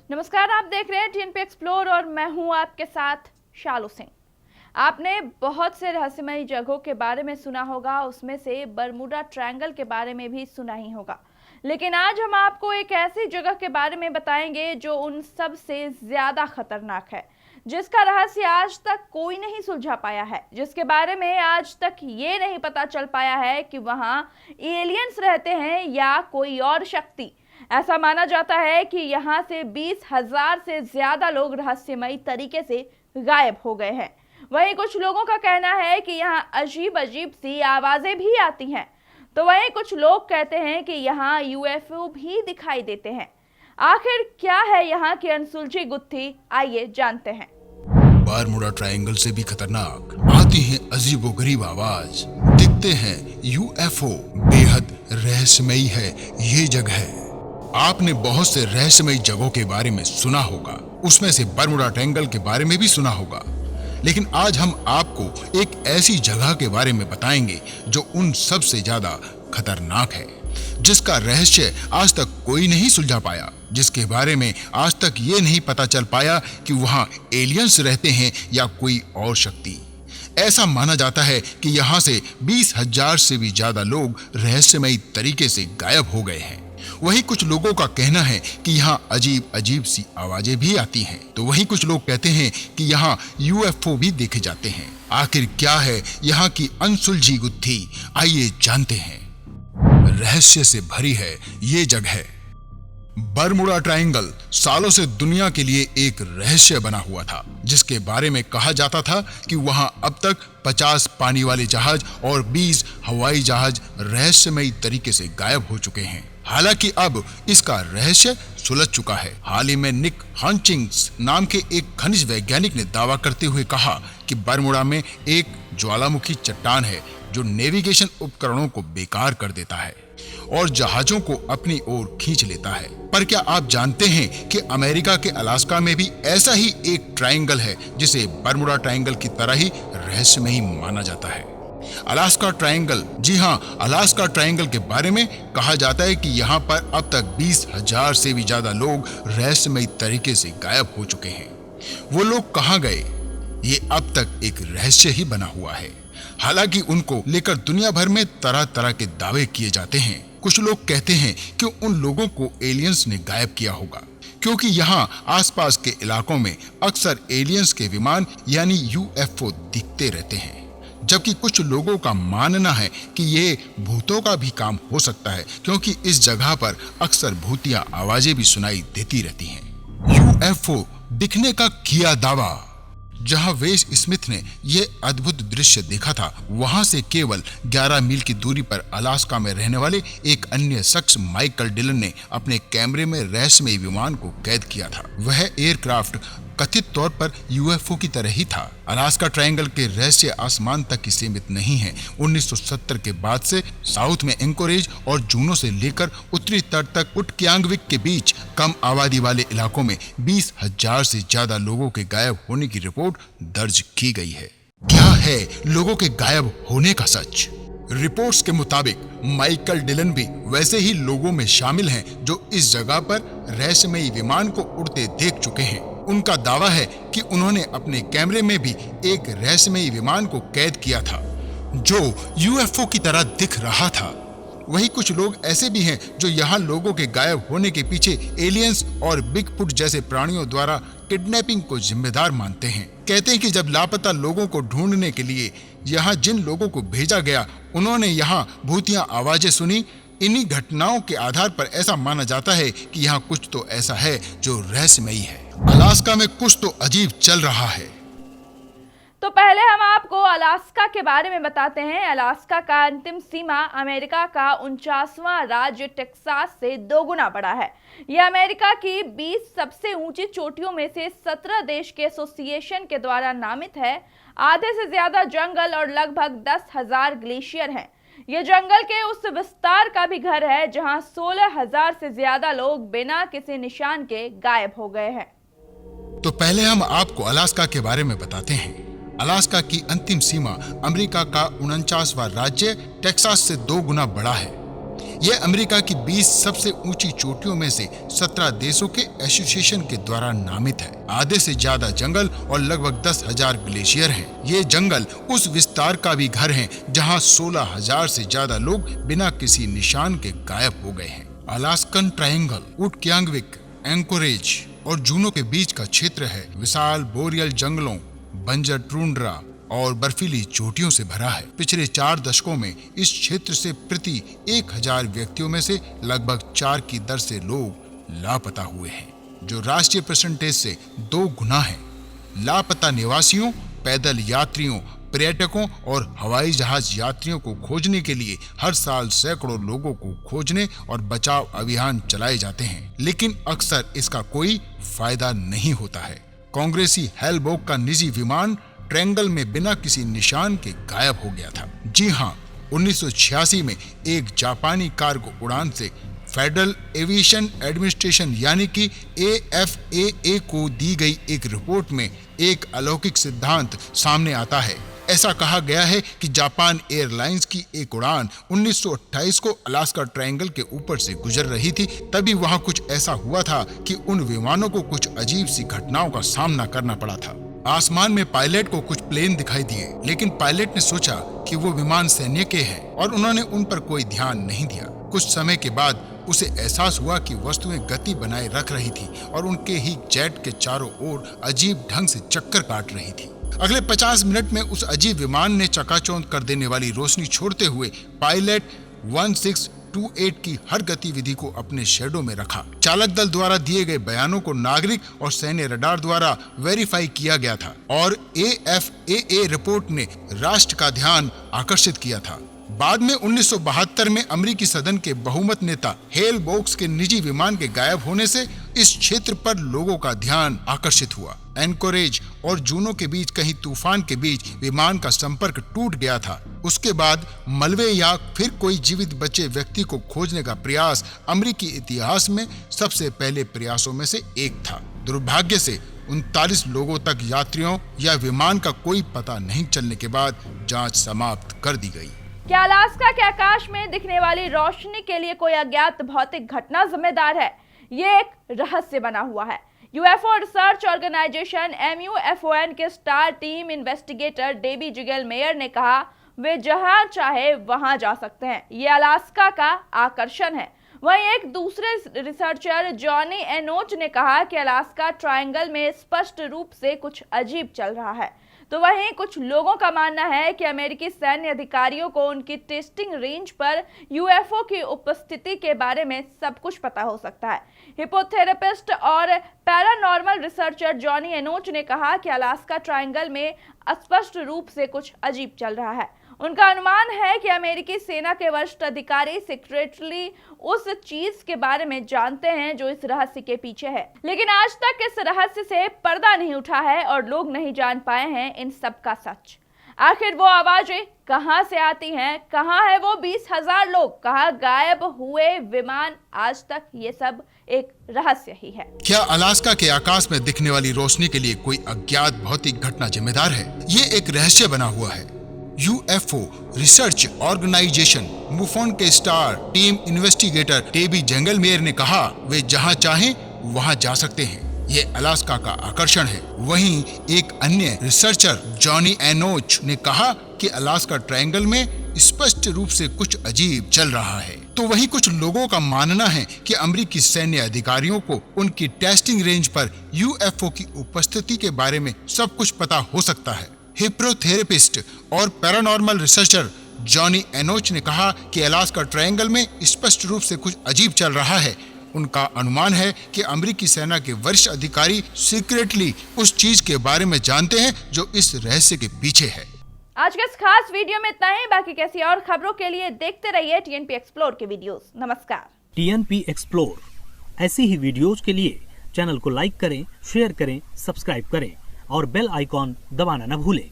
नमस्कार, आप देख रहे हैं टीएनपी एक्सप्लोर और मैं हूं आपके साथ शालू सिंह। आपने बहुत से रहस्यमयी जगहों के बारे में सुना होगा, उसमें से बरमूडा ट्रायंगल के बारे में भी सुना ही होगा। लेकिन आज हम आपको एक ऐसी जगह के बारे में बताएंगे जो उन सब से ज्यादा खतरनाक है, जिसका रहस्य आज तक कोई नहीं सुलझा पाया है, जिसके बारे में आज तक ये नहीं पता चल पाया है कि वहां एलियंस रहते हैं या कोई और शक्ति। ऐसा माना जाता है कि यहाँ से 20,000 से ज्यादा लोग रहस्यमयी तरीके से गायब हो गए हैं। वहीं कुछ लोगों का कहना है कि यहाँ अजीब अजीब सी आवाजें भी आती हैं, तो वहीं कुछ लोग कहते हैं कि यहाँ यूएफओ भी दिखाई देते हैं। आखिर क्या है यहाँ की अनसुलझी गुत्थी, आइए जानते हैं। बरमूडा ट्रायंगल से भी खतरनाक आती है अजीबोगरीब आवाज, दिखते हैं यूएफओ। बेहद रहस्यमयी है ये जगह। आपने बहुत से रहस्यमयी जगहों के बारे में सुना होगा, उसमें से बरमूडा ट्रायंगल के बारे में भी सुना होगा, लेकिन आज हम आपको एक ऐसी जगह के बारे में बताएंगे जो उन सब से ज्यादा खतरनाक है, जिसका रहस्य आज तक कोई नहीं सुलझा पाया, जिसके बारे में आज तक ये नहीं पता चल पाया कि वहां एलियंस रहते हैं या कोई और शक्ति। ऐसा माना जाता है कि यहाँ से 20,000 से भी ज्यादा लोग रहस्यमयी तरीके से गायब हो गए हैं। वहीं कुछ लोगों का कहना है कि यहाँ अजीब अजीब सी आवाजें भी आती हैं, तो वहीं कुछ लोग कहते हैं कि यहाँ यूएफओ भी देखे जाते हैं। आखिर क्या है यहाँ की अनसुलझी गुत्थी, आइए जानते हैं। रहस्य से भरी है ये जगह। बरमूडा ट्रायंगल सालों से दुनिया के लिए एक रहस्य बना हुआ था, जिसके बारे में कहा जाता था कि वहां अब तक 50 पानी वाले जहाज और 20 हवाई जहाज रहस्यमयी तरीके से गायब हो चुके हैं। हालांकि अब इसका रहस्य सुलझ चुका है। हाल ही में निक हॉचिंग्स नाम के एक खनिज वैज्ञानिक ने दावा करते हुए कहा कि बरमूडा में एक ज्वालामुखी चट्टान है जो नेविगेशन उपकरणों को बेकार कर देता है और जहाजों को अपनी ओर खींच लेता है। पर क्या आप जानते हैं कि अमेरिका के अलास्का में भी ऐसा ही एक ट्रायंगल है, जिसे बरमूडा ट्रायंगल की तरह ही रहस्यमयी माना जाता है। अलास्का ट्रायंगल, जी हाँ, अलास्का ट्रायंगल के बारे में कहा जाता है कि यहाँ पर अब तक 20,000 से भी ज्यादा लोग रहस्यमयी तरीके से गायब हो चुके हैं। वो लोग कहाँ गए, ये अब तक एक रहस्य ही बना हुआ है। हालांकि उनको लेकर दुनिया भर में तरह तरह के दावे किए जाते हैं। कुछ लोग कहते हैं कि उन लोगों को एलियंस ने गायब किया होगा, क्योंकि यहाँ आसपास के इलाकों में अक्सर एलियंस के विमान यानी यूएफओ दिखते रहते हैं। जबकि कुछ लोगों का मानना है कि ये भूतों का भी काम हो सकता है, क्योंकि इस जगह पर अक्सर भूतिया आवाजें भी सुनाई देती रहती हैं। यूएफओ दिखने का किया दावा। जहां वेस स्मिथ ने यह अद्भुत दृश्य देखा था, वहां से केवल 11 मील की दूरी पर अलास्का में रहने वाले एक अन्य शख्स माइकल डिलन ने अपने कैमरे में रहस्यमयी विमान को कैद किया था। वह एयरक्राफ्ट कथित तौर पर यूएफओ की तरह ही था। अलास्का ट्रायंगल के रहस्य आसमान तक ही सीमित नहीं है। 1970 के बाद से साउथ में एंकोरेज और जूनो से लेकर उत्तरी तट तक उटकियांगविक के बीच कम आबादी वाले इलाकों में 20,000 से ज्यादा लोगों के गायब होने की रिपोर्ट दर्ज की गई है। क्या है लोगों के गायब होने का सच? रिपोर्ट्स के मुताबिक माइकल डिलन भी वैसे ही लोगों में शामिल हैं जो इस जगह पर रहस्यमयी विमान को उड़ते देख चुके हैं। उनका दावा है कि उन्होंने अपने कैमरे में भी एक रहस्यमयी विमान को कैद किया था जो यूएफओ की तरह दिख रहा था। वहीं कुछ लोग ऐसे भी हैं जो यहाँ लोगों के गायब होने के पीछे एलियंस और बिगफुट जैसे प्राणियों द्वारा किडनैपिंग को जिम्मेदार मानते हैं। कहते हैं कि जब लापता लोगों को ढूंढने के लिए यहाँ जिन लोगों को भेजा गया, उन्होंने यहाँ भूतिया आवाजें सुनी। इन्हीं घटनाओं के आधार पर ऐसा माना जाता है कि यहाँ कुछ तो ऐसा है जो रहस्यमयी है। अलास्का में कुछ तो अजीब चल रहा है। तो पहले हम आपको अलास्का के बारे में बताते हैं। अलास्का का अंतिम सीमा अमेरिका का 49वां राज्य टेक्सास से 2 गुना बड़ा है। यह अमेरिका की 20 सबसे ऊंची चोटियों में से 17 देश के एसोसिएशन के द्वारा नामित है। आधे से ज्यादा जंगल और लगभग 10,000 ग्लेशियर हैं। यह जंगल के उस विस्तार का भी घर है जहां 16,000 से ज्यादा लोग बिना किसी निशान के गायब हो गए हैं। तो पहले हम आपको अलास्का के बारे में बताते हैं। अलास्का की अंतिम सीमा अमेरिका का 49वां राज्य टेक्सास से 2 गुना बड़ा है। ये अमेरिका की 20 सबसे ऊंची चोटियों में से 17 देशों के एसोसिएशन के द्वारा नामित है। आधे से ज्यादा जंगल और लगभग 10,000 ग्लेशियर हैं। ये जंगल उस विस्तार का भी घर हैं जहां 16,000 से ज्यादा लोग बिना किसी निशान के गायब हो गए हैं। अलास्कन ट्रायंगल उत्कियांगविक, एंकोरेज और जूनो के बीच का क्षेत्र है विशाल बोरियल जंगलों, बंजर टुंड्रा और बर्फीली चोटियों से भरा है। पिछले 4 दशकों में इस क्षेत्र से प्रति 1000 व्यक्तियों में से लगभग 4 की दर से लोग लापता हुए हैं, जो राष्ट्रीय परसेंटेज से 2 गुना है। लापता निवासियों, पैदल यात्रियों, पर्यटकों और हवाई जहाज यात्रियों को खोजने के लिए हर साल सैकड़ों लोगों को खोजने और बचाव अभियान चलाए जाते हैं, लेकिन अक्सर इसका कोई फायदा नहीं होता है। कांग्रेसी हेलबोक का निजी विमान ट्रायंगल में बिना किसी निशान के गायब हो गया था। जी हाँ, 1986 में एक जापानी कार्गो उड़ान से फेडरल एविएशन एडमिनिस्ट्रेशन यानी कि AFAA को दी गई एक रिपोर्ट में एक अलौकिक सिद्धांत सामने आता है। ऐसा कहा गया है कि जापान एयरलाइंस की एक उड़ान 1928 को अलास्का ट्रायंगल के ऊपर से गुजर रही थी। तभी वहां कुछ ऐसा हुआ था कि उन विमानों को कुछ अजीब सी घटनाओं का सामना करना पड़ा था। आसमान में पायलट को कुछ प्लेन दिखाई दिए, लेकिन पायलट ने सोचा कि वो विमान सैन्य के हैं और उन्होंने उन पर कोई ध्यान नहीं दिया। कुछ समय के बाद उसे एहसास हुआ कि वस्तुएं गति बनाए रख रही थी और उनके ही जेट के चारों ओर अजीब ढंग से चक्कर काट रही थी। अगले 50 मिनट में उस अजीब विमान ने चकाचौंध कर देने वाली रोशनी छोड़ते हुए पायलट 1628 की हर गतिविधि को अपने शैडो में रखा। चालक दल द्वारा दिए गए बयानों को नागरिक और सैन्य रडार द्वारा वेरीफाई किया गया था और AFAA रिपोर्ट ने राष्ट्र का ध्यान आकर्षित किया था। बाद में 1972 में अमेरिकी सदन के बहुमत नेता हेल बोक्स के निजी विमान के गायब होने से इस क्षेत्र पर लोगों का ध्यान आकर्षित हुआ। एंकोरेज और जूनो के बीच कहीं तूफान के बीच विमान का संपर्क टूट गया था। उसके बाद मलबे या फिर कोई जीवित बचे व्यक्ति को खोजने का प्रयास अमेरिकी इतिहास में सबसे पहले प्रयासों में से एक था। दुर्भाग्य से 39 लोगों तक यात्रियों या विमान का कोई पता नहीं चलने के बाद जांच समाप्त कर दी गई। क्या अलास्का के आकाश में दिखने वाली रोशनी के लिए कोई अज्ञात भौतिक घटना जिम्मेदार है? ये एक रहस्य बना हुआ है। यूएफओ रिसर्च ऑर्गेनाइजेशन MUFON के star team investigator Debbie Ziegelmeyer ने कहा, वे जहां चाहे वहां जा सकते हैं। ये अलास्का का आकर्षण है। वहीं एक दूसरे रिसर्चर जॉनी एनोच ने कहा कि अलास्का ट्रायंगल में स्पष्ट रूप से कुछ अजीब चल रहा है। तो वहीं कुछ लोगों का मानना है कि अमेरिकी सैन्य अधिकारियों को उनकी टेस्टिंग रेंज पर यूएफओ की उपस्थिति के बारे में सब कुछ पता हो सकता है। हिपोथेरेपिस्ट और पैरानॉर्मल रिसर्चर जॉनी एनोच ने कहा कि अलास्का ट्रायंगल में स्पष्ट रूप से कुछ अजीब चल रहा है। उनका अनुमान है कि अमेरिकी सेना के वरिष्ठ अधिकारी सीक्रेटली उस चीज के बारे में जानते हैं जो इस रहस्य के पीछे है, लेकिन आज तक इस रहस्य से पर्दा नहीं उठा है और लोग नहीं जान पाए हैं इन सब का सच। आखिर वो आवाजें कहां से आती हैं? कहां है वो 20,000 लोग? कहां गायब हुए विमान? आज तक ये सब एक रहस्य ही है। क्या अलास्का के आकाश में दिखने वाली रोशनी के लिए कोई अज्ञात भौतिक घटना जिम्मेदार है? ये एक रहस्य बना हुआ है। UFO रिसर्च ऑर्गेनाइजेशन MUFON के star team investigator Debbie Ziegelmeyer ने कहा, वे जहां चाहें वहां जा सकते हैं। ये अलास्का का आकर्षण है। वहीं एक अन्य रिसर्चर जॉनी एनोच ने कहा कि अलास्का ट्रायंगल में स्पष्ट रूप से कुछ अजीब चल रहा है। तो वहीं कुछ लोगों का मानना है कि अमेरिकी सैन्य अधिकारियों को उनकी टेस्टिंग रेंज पर UFO की उपस्थिति के बारे में सब कुछ पता हो सकता है। हिप्नोथेरेपिस्ट और पैरानॉर्मल रिसर्चर जॉनी एनोच ने कहा कि अलास्का ट्रायंगल में स्पष्ट रूप से कुछ अजीब चल रहा है। उनका अनुमान है कि अमेरिकी सेना के वरिष्ठ अधिकारी सीक्रेटली उस चीज के बारे में जानते हैं जो इस रहस्य के पीछे है। आज के इस खास वीडियो में इतना ही। बाकी कैसी और खबरों के लिए देखते रहिए TNP एक्सप्लोर के वीडियोस। नमस्कार। TNP एक्सप्लोर ऐसी ही वीडियोस के लिए चैनल को लाइक करें, शेयर करें, सब्सक्राइब करें और बेल आइकॉन दबाना न भूलें।